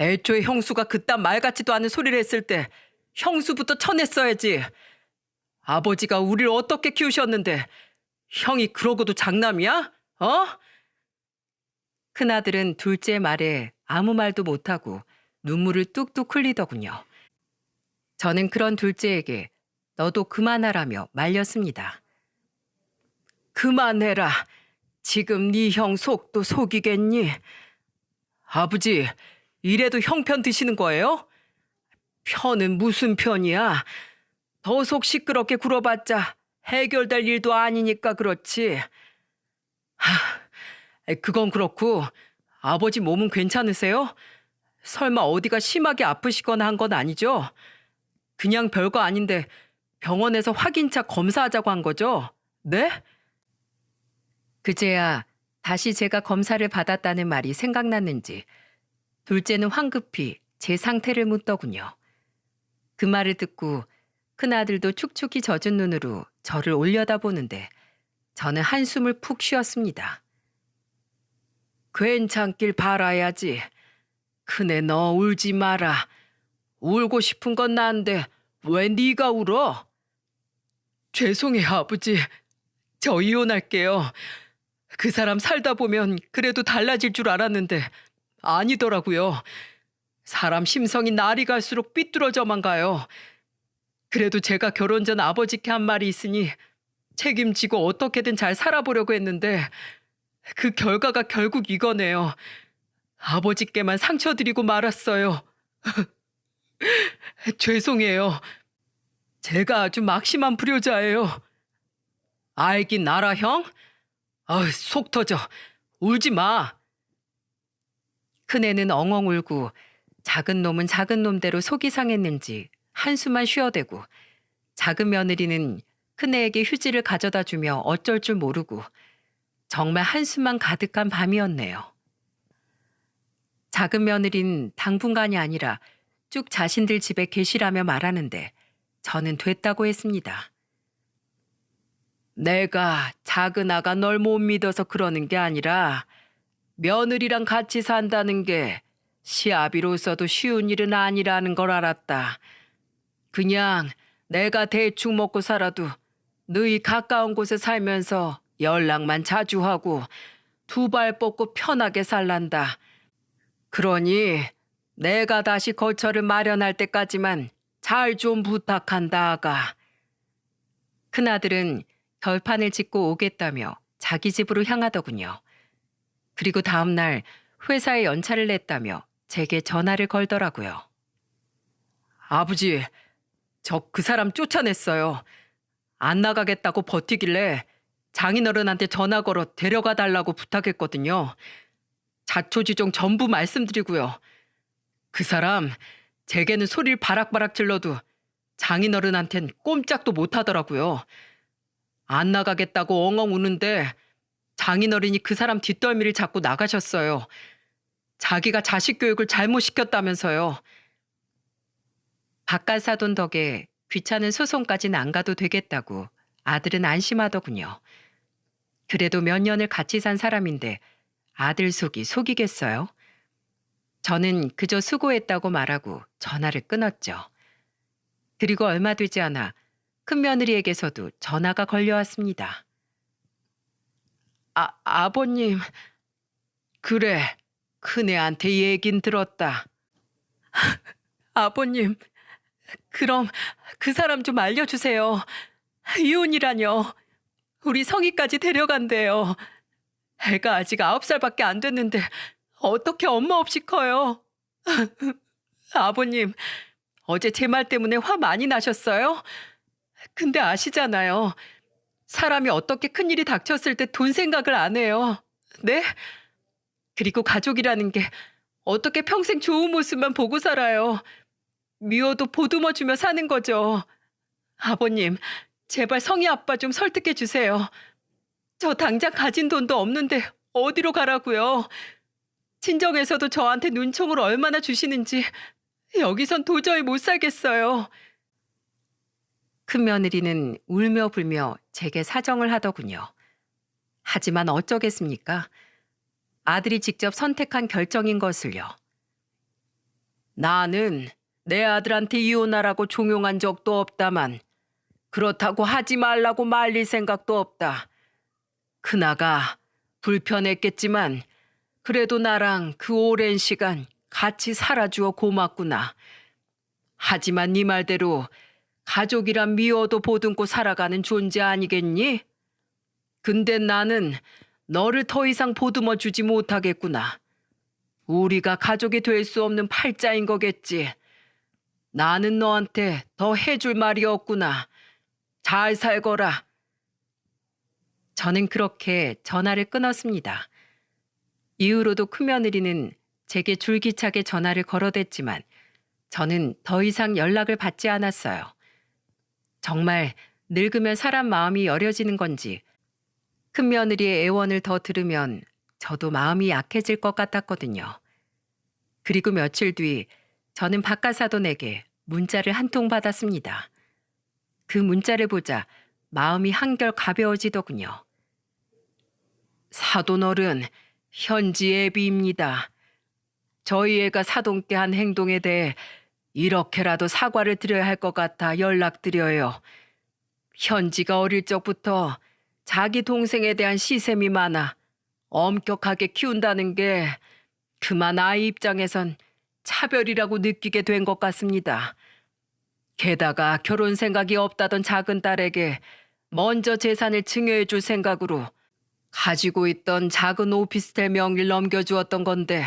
애초에 형수가 그딴 말 같지도 않은 소리를 했을 때 형수부터 쳐냈어야지. 아버지가 우리를 어떻게 키우셨는데 형이 그러고도 장남이야? 어? 큰아들은 둘째 말에 아무 말도 못하고 눈물을 뚝뚝 흘리더군요. 저는 그런 둘째에게 너도 그만하라며 말렸습니다. 그만해라. 지금 네 형 속도 속이겠니? 아버지, 이래도 형편 드시는 거예요? 편은 무슨 편이야? 더 속 시끄럽게 굴어봤자 해결될 일도 아니니까 그렇지. 그건 그렇고 아버지 몸은 괜찮으세요? 설마 어디가 심하게 아프시거나 한 건 아니죠? 그냥 별거 아닌데 병원에서 확인차 검사하자고 한 거죠? 네? 그제야 다시 제가 검사를 받았다는 말이 생각났는지 둘째는 황급히 제 상태를 묻더군요. 그 말을 듣고 큰아들도 축축히 젖은 눈으로 저를 올려다보는데 저는 한숨을 푹 쉬었습니다. 괜찮길 바라야지. 큰애 너 울지 마라. 울고 싶은 건 난데 왜 네가 울어? 죄송해요 아버지. 저 이혼할게요. 그 사람 살다 보면 그래도 달라질 줄 알았는데 아니더라고요. 사람 심성이 날이 갈수록 삐뚤어져만 가요. 그래도 제가 결혼 전 아버지께 한 말이 있으니 책임지고 어떻게든 잘 살아보려고 했는데 그 결과가 결국 이거네요. 아버지께만 상처드리고 말았어요. 죄송해요. 제가 아주 막심한 불효자예요. 알긴 알아 형? 속 터져. 울지 마. 큰애는 엉엉 울고 작은 놈은 작은 놈대로 속이 상했는지 한숨만 쉬어대고 작은 며느리는 큰애에게 휴지를 가져다 주며 어쩔 줄 모르고 정말 한숨만 가득한 밤이었네요. 작은 며느리는 당분간이 아니라 쭉 자신들 집에 계시라며 말하는데 저는 됐다고 했습니다. 내가 작은 아가 널 못 믿어서 그러는 게 아니라 며느리랑 같이 산다는 게 시아비로서도 쉬운 일은 아니라는 걸 알았다. 그냥 내가 대충 먹고 살아도 너희 가까운 곳에 살면서 연락만 자주 하고 두 발 뻗고 편하게 살란다. 그러니 내가 다시 거처를 마련할 때까지만 잘 좀 부탁한다 아가. 큰아들은 결판을 짓고 오겠다며 자기 집으로 향하더군요. 그리고 다음 날 회사에 연차를 냈다며 제게 전화를 걸더라고요. 아버지, 저 그 사람 쫓아냈어요. 안 나가겠다고 버티길래 장인어른한테 전화 걸어 데려가 달라고 부탁했거든요. 자초지종 전부 말씀드리고요. 그 사람 제게는 소리를 바락바락 질러도 장인어른한텐 꼼짝도 못하더라고요. 안 나가겠다고 엉엉 우는데 장인어른이 그 사람 뒷덜미를 잡고 나가셨어요. 자기가 자식 교육을 잘못 시켰다면서요. 바깥 사돈 덕에 귀찮은 소송까지는 안 가도 되겠다고 아들은 안심하더군요. 그래도 몇 년을 같이 산 사람인데 아들 속이 속이겠어요? 저는 그저 수고했다고 말하고 전화를 끊었죠. 그리고 얼마 되지 않아 큰며느리에게서도 전화가 걸려왔습니다. 아버님. 그래, 큰애한테 얘긴 들었다. 아버님, 그럼 그 사람 좀 알려주세요. 이혼이라뇨. 우리 성희까지 데려간대요. 애가 아직 9살밖에 안 됐는데 어떻게 엄마 없이 커요? 아버님, 어제 제 말 때문에 화 많이 나셨어요? 근데 아시잖아요. 사람이 어떻게 큰일이 닥쳤을 때 돈 생각을 안 해요. 네? 그리고 가족이라는 게 어떻게 평생 좋은 모습만 보고 살아요. 미워도 보듬어주며 사는 거죠. 아버님, 제발 성희 아빠 좀 설득해 주세요. 저 당장 가진 돈도 없는데 어디로 가라고요? 친정에서도 저한테 눈총을 얼마나 주시는지 여기선 도저히 못 살겠어요. 큰며느리는 울며 불며 제게 사정을 하더군요. 하지만 어쩌겠습니까? 아들이 직접 선택한 결정인 것을요. 나는 내 아들한테 이혼하라고 종용한 적도 없다만 그렇다고 하지 말라고 말릴 생각도 없다. 그나가 불편했겠지만 그래도 나랑 그 오랜 시간 같이 살아주어 고맙구나. 하지만 네 말대로 가족이란 미워도 보듬고 살아가는 존재 아니겠니? 근데 나는 너를 더 이상 보듬어 주지 못하겠구나. 우리가 가족이 될 수 없는 팔자인 거겠지. 나는 너한테 더 해줄 말이 없구나. 잘 살거라. 저는 그렇게 전화를 끊었습니다. 이후로도 큰며느리는 제게 줄기차게 전화를 걸어댔지만 저는 더 이상 연락을 받지 않았어요. 정말 늙으면 사람 마음이 여려지는 건지 큰며느리의 애원을 더 들으면 저도 마음이 약해질 것 같았거든요. 그리고 며칠 뒤 저는 박가사돈에게 문자를 한 통 받았습니다. 그 문자를 보자 마음이 한결 가벼워지더군요. 사돈 어른, 현지 애비입니다. 저희 애가 사돈께 한 행동에 대해 이렇게라도 사과를 드려야 할 것 같아 연락드려요. 현지가 어릴 적부터 자기 동생에 대한 시샘이 많아 엄격하게 키운다는 게 그만 아이 입장에선 차별이라고 느끼게 된 것 같습니다. 게다가 결혼 생각이 없다던 작은 딸에게 먼저 재산을 증여해 줄 생각으로 가지고 있던 작은 오피스텔 명의를 넘겨주었던 건데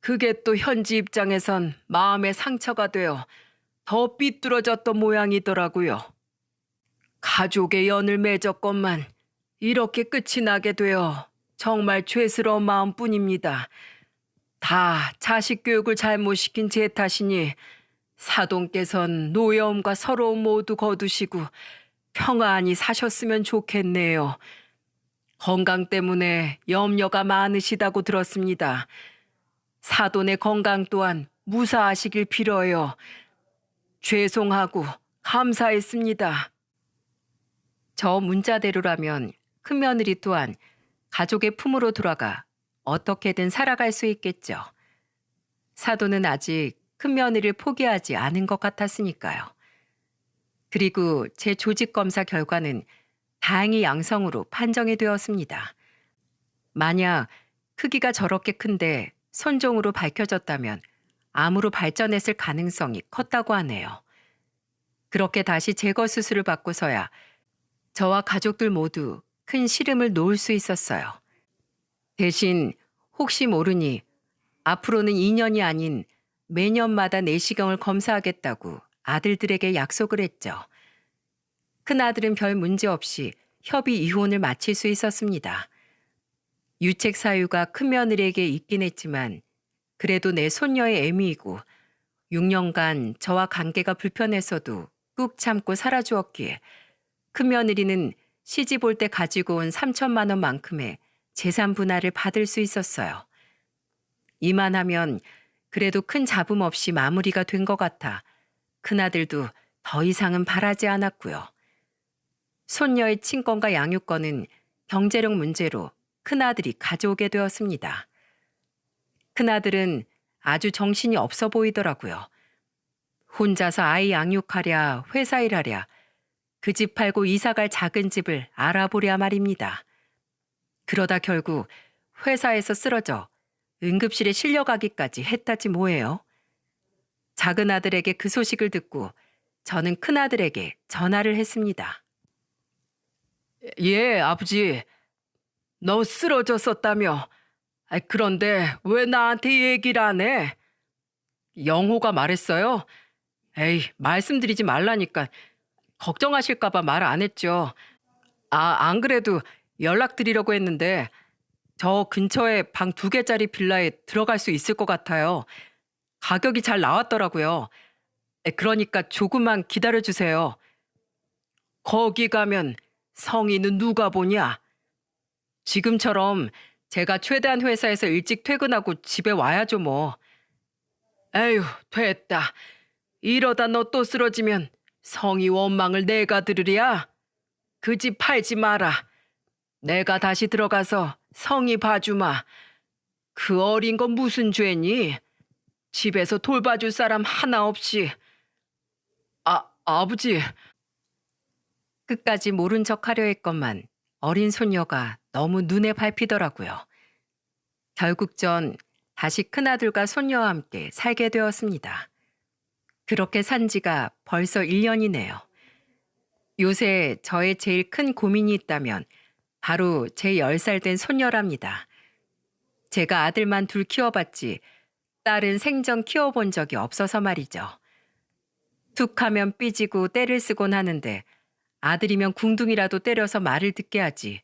그게 또 현지 입장에선 마음의 상처가 되어 더 삐뚤어졌던 모양이더라고요. 가족의 연을 맺었건만 이렇게 끝이 나게 되어 정말 죄스러운 마음뿐입니다. 다 자식 교육을 잘못 시킨 제 탓이니 사돈께선 노여움과 서러움 모두 거두시고 평안히 사셨으면 좋겠네요. 건강 때문에 염려가 많으시다고 들었습니다. 사돈의 건강 또한 무사하시길 빌어요. 죄송하고 감사했습니다. 저 문자대로라면 큰며느리 또한 가족의 품으로 돌아가 어떻게든 살아갈 수 있겠죠. 사돈은 아직 큰며느리를 포기하지 않은 것 같았으니까요. 그리고 제 조직검사 결과는 다행히 양성으로 판정이 되었습니다. 만약 크기가 저렇게 큰데 선종으로 밝혀졌다면 암으로 발전했을 가능성이 컸다고 하네요. 그렇게 다시 제거 수술을 받고서야 저와 가족들 모두 큰 시름을 놓을 수 있었어요. 대신 혹시 모르니 앞으로는 2년이 아닌 매년마다 내시경을 검사하겠다고 아들들에게 약속을 했죠. 큰아들은 별 문제 없이 협의 이혼을 마칠 수 있었습니다. 유책 사유가 큰며느리에게 있긴 했지만 그래도 내 손녀의 애미이고 6년간 저와 관계가 불편했어도 꾹 참고 살아주었기에 큰며느리는 시집 올 때 가지고 온 3천만 원만큼의 재산 분할을 받을 수 있었어요. 이만하면 그래도 큰 잡음 없이 마무리가 된 것 같아 큰아들도 더 이상은 바라지 않았고요. 손녀의 친권과 양육권은 경제력 문제로 큰아들이 가져오게 되었습니다. 큰아들은 아주 정신이 없어 보이더라고요. 혼자서 아이 양육하랴 회사 일하랴 그 집 팔고 이사갈 작은 집을 알아보랴 말입니다. 그러다 결국 회사에서 쓰러져 응급실에 실려가기까지 했다지 뭐예요. 작은 아들에게 그 소식을 듣고 저는 큰아들에게 전화를 했습니다. 예, 아버지. 너 쓰러졌었다며. 그런데 왜 나한테 얘기를 안 해? 영호가 말했어요. 에이, 말씀드리지 말라니까. 걱정하실까 봐 말 안 했죠. 안 그래도 연락드리려고 했는데 저 근처에 방 2개짜리 빌라에 들어갈 수 있을 것 같아요. 가격이 잘 나왔더라고요. 그러니까 조금만 기다려주세요. 거기 가면 성인은 누가 보냐? 지금처럼 제가 최대한 회사에서 일찍 퇴근하고 집에 와야죠 뭐. 에휴, 됐다. 이러다 너 또 쓰러지면 성이 원망을 내가 들으랴? 그 집 팔지 마라. 내가 다시 들어가서 성이 봐주마. 그 어린 건 무슨 죄니? 집에서 돌봐줄 사람 하나 없이. 아버지. 끝까지 모른 척 하려 했건만 어린 소녀가 너무 눈에 밟히더라고요. 결국 전 다시 큰아들과 손녀와 함께 살게 되었습니다. 그렇게 산 지가 벌써 1년이네요. 요새 저의 제일 큰 고민이 있다면 바로 제 10살 된 손녀랍니다. 제가 아들만 둘 키워봤지 딸은 생전 키워본 적이 없어서 말이죠. 툭 하면 삐지고 때를 쓰곤 하는데 아들이면 궁둥이라도 때려서 말을 듣게 하지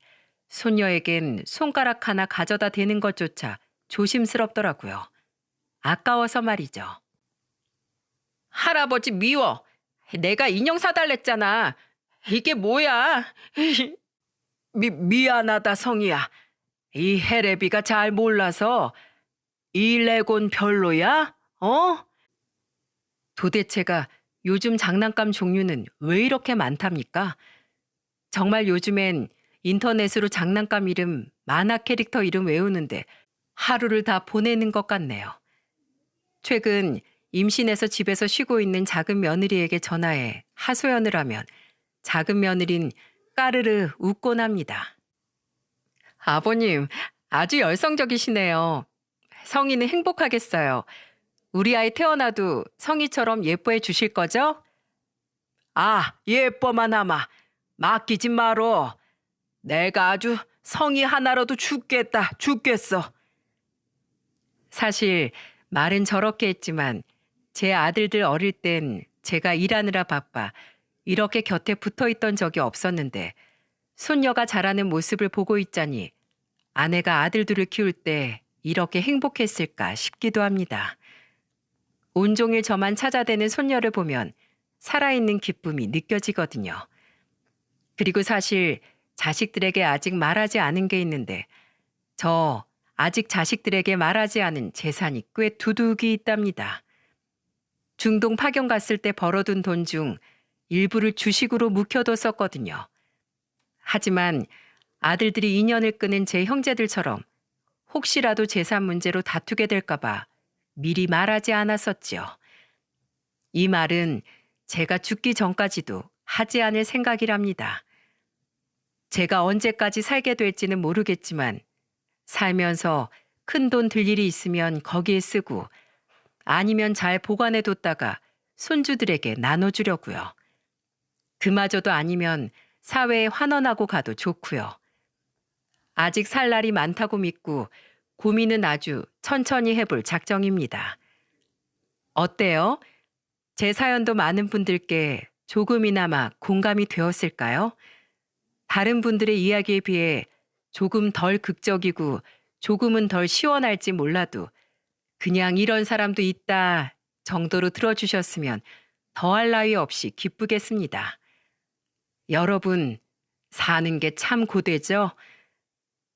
손녀에겐 손가락 하나 가져다 대는 것조차 조심스럽더라고요. 아까워서 말이죠. 할아버지 미워. 내가 인형 사달랬잖아. 이게 뭐야? 미안하다 성이야. 이 헤레비가 잘 몰라서 이 레곤 별로야? 어? 도대체가 요즘 장난감 종류는 왜 이렇게 많답니까? 정말 요즘엔 인터넷으로 장난감 이름, 만화 캐릭터 이름 외우는데 하루를 다 보내는 것 같네요. 최근 임신해서 집에서 쉬고 있는 작은 며느리에게 전화해 하소연을 하면 작은 며느린 까르르 웃곤 합니다. 아버님, 아주 열성적이시네요. 성이는 행복하겠어요. 우리 아이 태어나도 성이처럼 예뻐해 주실 거죠? 예뻐만 하마. 맡기지 마로. 내가 아주 성이 하나라도 죽겠어. 사실 말은 저렇게 했지만 제 아들들 어릴 땐 제가 일하느라 바빠 이렇게 곁에 붙어 있던 적이 없었는데 손녀가 자라는 모습을 보고 있자니 아내가 아들들을 키울 때 이렇게 행복했을까 싶기도 합니다. 온종일 저만 찾아대는 손녀를 보면 살아있는 기쁨이 느껴지거든요. 그리고 사실 자식들에게 아직 말하지 않은 게 있는데 저 아직 자식들에게 말하지 않은 재산이 꽤 두둑이 있답니다. 중동 파견 갔을 때 벌어둔 돈 중 일부를 주식으로 묵혀뒀었거든요. 하지만 아들들이 인연을 끊은 제 형제들처럼 혹시라도 재산 문제로 다투게 될까봐 미리 말하지 않았었지요. 이 말은 제가 죽기 전까지도 하지 않을 생각이랍니다. 제가 언제까지 살게 될지는 모르겠지만 살면서 큰 돈 들 일이 있으면 거기에 쓰고 아니면 잘 보관해뒀다가 손주들에게 나눠주려고요. 그마저도 아니면 사회에 환원하고 가도 좋고요. 아직 살 날이 많다고 믿고 고민은 아주 천천히 해볼 작정입니다. 어때요? 제 사연도 많은 분들께 조금이나마 공감이 되었을까요? 다른 분들의 이야기에 비해 조금 덜 극적이고 조금은 덜 시원할지 몰라도 그냥 이런 사람도 있다 정도로 들어주셨으면 더할 나위 없이 기쁘겠습니다. 여러분, 사는 게 참 고되죠?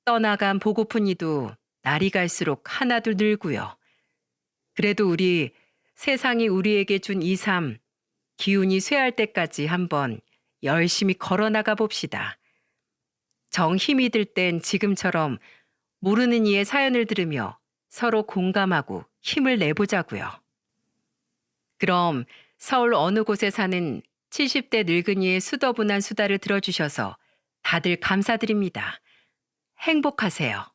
떠나간 보고픈 이도 날이 갈수록 하나둘 늘고요. 그래도 우리 세상이 우리에게 준 이 삶, 기운이 쇠할 때까지 한번 열심히 걸어나가 봅시다. 정 힘이 들 땐 지금처럼 모르는 이의 사연을 들으며 서로 공감하고 힘을 내보자고요. 그럼 서울 어느 곳에 사는 70대 늙은이의 수더분한 수다를 들어주셔서 다들 감사드립니다. 행복하세요.